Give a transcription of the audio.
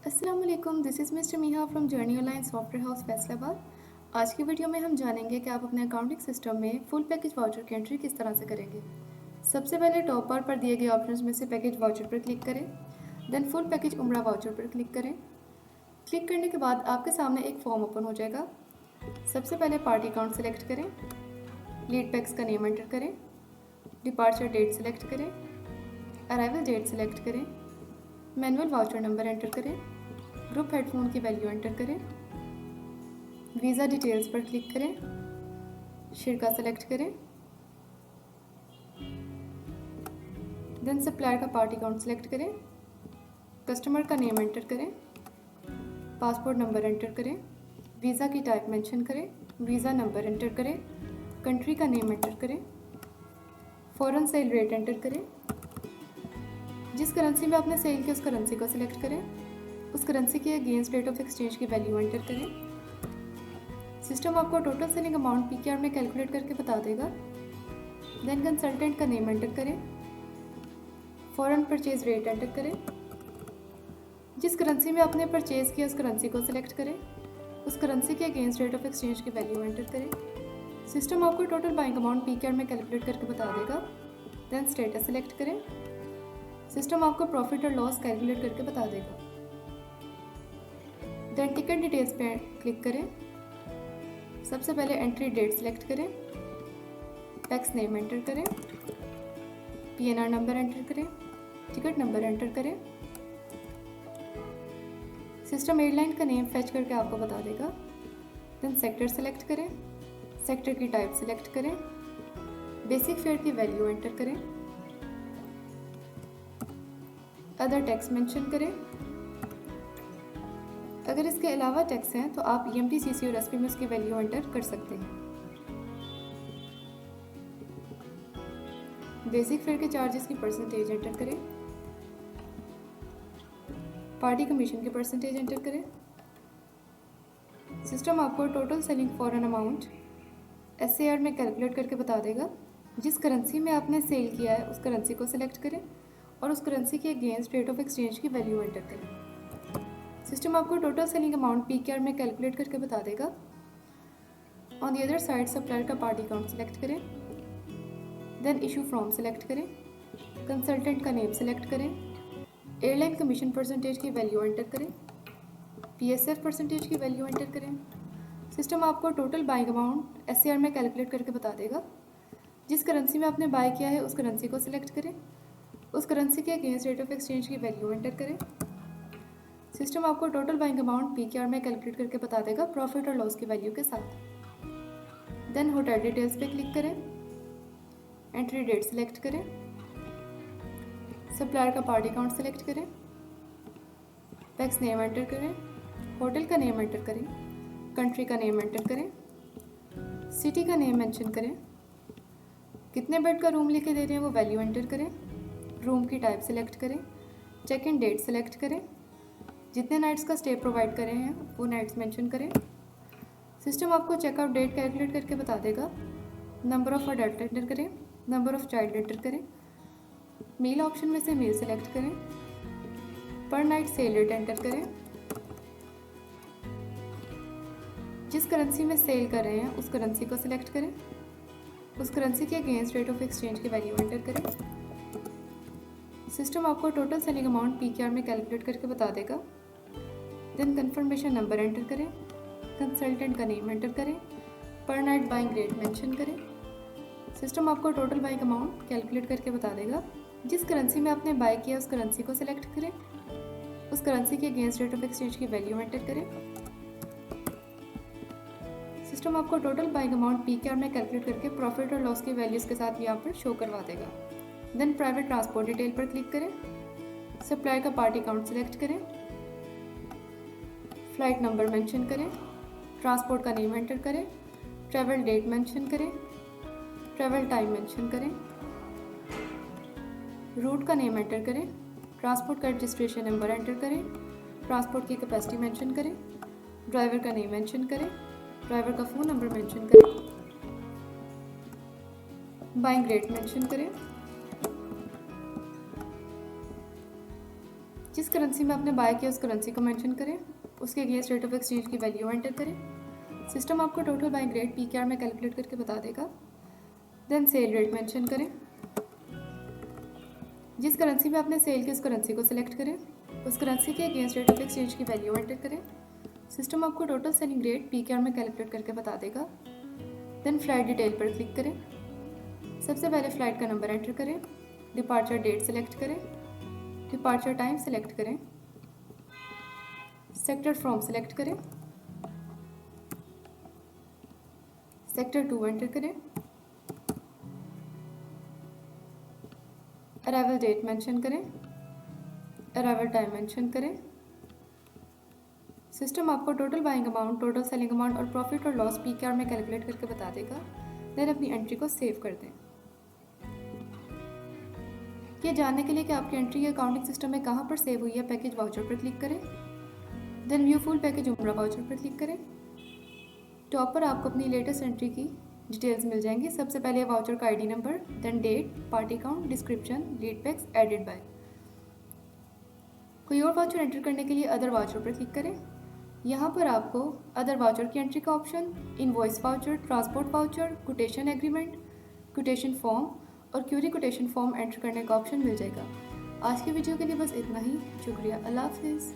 अस्सलाम वालेकुम, this is mister Miha from journey online software house Faisalabad. आज की वीडियो में हम जानेंगे कि आप अपने अकाउंटिंग सिस्टम में फुल पैकेज वाउचर की एंट्री किस तरह से करेंगे। सबसे पहले टॉप बार पर दिए गए ऑप्शंस में से पैकेज वाउचर पर क्लिक करें, देन फुल पैकेज उम्रा वाउचर पर क्लिक करें। क्लिक करने के बाद आपके सामने एक फॉर्म ओपन हो जाएगा। सबसे पहले पार्टी अकाउंट सेलेक्ट करें, लीड पैक्स का नेम एंटर करें, डिपार्चर डेट सेलेक्ट करें, अराइवल डेट सेलेक्ट करें, मैनुअल वाउचर नंबर एंटर करें, ग्रुप हेडफोन की वैल्यू एंटर करें, वीज़ा डिटेल्स पर क्लिक करें, शिरका सेलेक्ट करें, देन सप्लायर का पार्टी अकाउंट सेलेक्ट करें, कस्टमर का नेम एंटर करें, पासपोर्ट नंबर एंटर करें, वीज़ा की टाइप मेंशन करें, वीज़ा नंबर एंटर करें, कंट्री का नेम एंटर करें, फॉरेन सेल रेट एंटर करें, जिस करेंसी में आपने सेल की उस करेंसी को सिलेक्ट करें, उस करेंसी के अगेंस्ट रेट ऑफ एक्सचेंज की वैल्यू एंटर करें। सिस्टम आपको टोटल सेलिंग अमाउंट पीकेआर में कैलकुलेट करके बता देगा। देन कंसल्टेंट का नेम एंटर करें, फॉरेन परचेज रेट एंटर करें, जिस करेंसी में आपने परचेज किया उस करेंसी को सिलेक्ट करें, उस करेंसी के अगेंस्ट रेट ऑफ एक्सचेंज की वैल्यू एंटर करें। सिस्टम आपको टोटल बाइंग अमाउंट पीकेआर में कैलकुलेट करके बता देगा। देन स्टेटस सेलेक्ट करें, सिस्टम आपको प्रॉफिट और लॉस कैलकुलेट करके बता देगा। देन टिकट डिटेल्स पे क्लिक करें, सबसे पहले एंट्री डेट सेलेक्ट करें, टैक्स नेम एंटर करें, पीएनआर नंबर एंटर करें, टिकट नंबर एंटर करें। सिस्टम एयरलाइन का नेम फैच करके आपको बता देगा। देन सेक्टर सेलेक्ट करें, सेक्टर की टाइप सेलेक्ट करें, बेसिक फेयर की वैल्यू एंटर करें, अदर टैक्स मेंशन करें। अगर इसके अलावा टैक्स हैं तो आप ईएमटी, सीसी और एसपी में उसकी वैल्यू एंटर कर सकते हैं। बेसिक फेयर के चार्जेस की परसेंटेज एंटर करें, पार्टी कमीशन की परसेंटेज एंटर करें। सिस्टम आपको total selling foreign amount SAR में कैलकुलेट करके बता देगा। जिस करेंसी में आपने सेल किया है उस करेंसी को सिलेक्ट करें और उस करेंसी के अगेंस्ट रेट ऑफ एक्सचेंज की वैल्यू एंटर करें। सिस्टम आपको टोटल सेलिंग अमाउंट पीकेआर में कैलकुलेट करके बता देगा। On the other side supplier का पार्टी अकाउंट सेलेक्ट करें, देन इशू फ्रॉम सेलेक्ट करें, कंसल्टेंट का नेम सेलेक्ट करें, एयरलाइन कमीशन परसेंटेज की वैल्यू एंटर करें, पीएसएफ परसेंटेज की वैल्यू एंटर करें। सिस्टम आपको टोटल बाइंग अमाउंट एसएआर में कैलकुलेट करके बता देगा। जिस करेंसी में आपने बाय किया है उस करेंसी को सिलेक्ट करें, उस करेंसी के अगेंस्ट रेट ऑफ एक्सचेंज की वैल्यू एंटर करें। सिस्टम आपको टोटल बाइंग अमाउंट पीकेआर में कैलकुलेट करके बता देगा प्रॉफिट और लॉस की वैल्यू के साथ। देन होटल डिटेल्स पे क्लिक करें, एंट्री डेट सेलेक्ट करें, सप्लायर का पार्टी अकाउंट सेलेक्ट करें, टैक्स नेम एंटर करें, होटल का नेम एंटर करें, कंट्री का नेम एंटर करें, सिटी का नेम मेंशन करें, कितने बेड का रूम लेके दे रहे हैं वो वैल्यू एंटर करें, रूम की टाइप सेलेक्ट करें, चेक इन डेट सेलेक्ट करें, जितने नाइट्स का स्टे प्रोवाइड कर रहे हैं वो नाइट्स मेंशन करें। सिस्टम आपको चेकआउट डेट कैलकुलेट करके बता देगा। नंबर ऑफ अडल्ट एंटर करें, नंबर ऑफ चाइल्ड एंटर करें, मील ऑप्शन में से मील सेलेक्ट करें, पर नाइट सेल रेट एंटर करें, जिस करेंसी में सेल कर रहे हैं उस करेंसी को सिलेक्ट करें, उस करेंसी के अगेंस्ट रेट ऑफ एक्सचेंज की वैल्यू एंटर करें। सिस्टम आपको टोटल सेलिंग अमाउंट पीकेआर में कैलकुलेट करके बता देगा। देन कंफर्मेशन नंबर एंटर करें, कंसल्टेंट का नेम एंटर करें, पर नाइट बाइंग रेट मेंशन करें। सिस्टम आपको टोटल बाइंग अमाउंट कैलकुलेट करके बता देगा। जिस करेंसी में आपने बाय किया उस करेंसी को सिलेक्ट करें, उस करेंसी के अगेंस्ट रेट ऑफ एक्सचेंज की वैल्यू एंटर करें। सिस्टम आपको टोटल बाइंग अमाउंट पीकेआर में कैलकुलेट करके प्रॉफिट और लॉस की वैल्यूज़ के साथ यहाँ पर शो करवा देगा। देन प्राइवेट ट्रांसपोर्ट डिटेल पर क्लिक करें, सप्लायर का पार्टी अकाउंट सेलेक्ट करें, फ्लाइट नंबर मेंशन करें, ट्रांसपोर्ट का नेम एंटर करें, ट्रैवल डेट मेंशन करें, ट्रैवल टाइम मेंशन करें, रूट का नेम एंटर करें, ट्रांसपोर्ट का रजिस्ट्रेशन नंबर एंटर करें, ट्रांसपोर्ट की कैपेसिटी मेंशन करें, ड्राइवर का नेम मेंशन करें, ड्राइवर का फ़ोन नंबर मेंशन करें, बाइंग रेट मेंशन करें, जिस करेंसी में आपने बाय किया उस करेंसी को मेंशन करें, उसके अगेंस्ट रेट ऑफ एक्सचेंज की वैल्यू एंटर करें। सिस्टम आपको टोटल बाइंग रेट PKR में कैलकुलेट करके बता देगा। देन सेल रेट मेंशन करें। जिस करेंसी में आपने सेल की उस करेंसी को सिलेक्ट करें, उस करेंसी के अगेंस्ट रेट ऑफ एक्सचेंज की वैल्यू एंटर करें। सिस्टम आपको टोटल सेलिंग रेट PKR में कैलकुलेट करके बता देगा। देन फ्लाइट डिटेल पर क्लिक करें। सबसे पहले फ़्लाइट का नंबर एंटर करें, डिपार्चर डेट सेलेक्ट करें, डिपार्चर टाइम सेलेक्ट करें, सेक्टर फ्रॉम सेलेक्ट करें, सेक्टर 2 एंटर करें, अराइवल डेट मेंशन करें, अराइवल टाइम मेंशन करें। सिस्टम आपको total buying amount, total selling amount और प्रॉफिट और लॉस PKR में कैलकुलेट करके बता देगा। देन अपनी एंट्री को सेव कर दें। ये जानने के लिए कि आपकी एंट्री अकाउंटिंग सिस्टम में कहाँ पर सेव हुई है, पैकेज वाउचर पर क्लिक करें। देन व्यू फुल पैकेज उम्रा वाउचर पर क्लिक करें। टॉप पर आपको अपनी लेटेस्ट एंट्री की डिटेल्स मिल जाएंगी। सबसे पहले वाउचर का ID number, then date, party count, description, lead pax, added by. कोई और वाउचर एंटर करने के लिए अदर वाउचर पर क्लिक करें। यहाँ पर आपको अदर वाउचर की एंट्री का option, invoice voucher, transport voucher, quotation agreement, quotation form और क्यूरी कोटेशन फॉर्म एंटर करने का ऑप्शन मिल जाएगा। आज के वीडियो के लिए बस इतना ही। शुक्रिया। अल्लाह हाफिज़।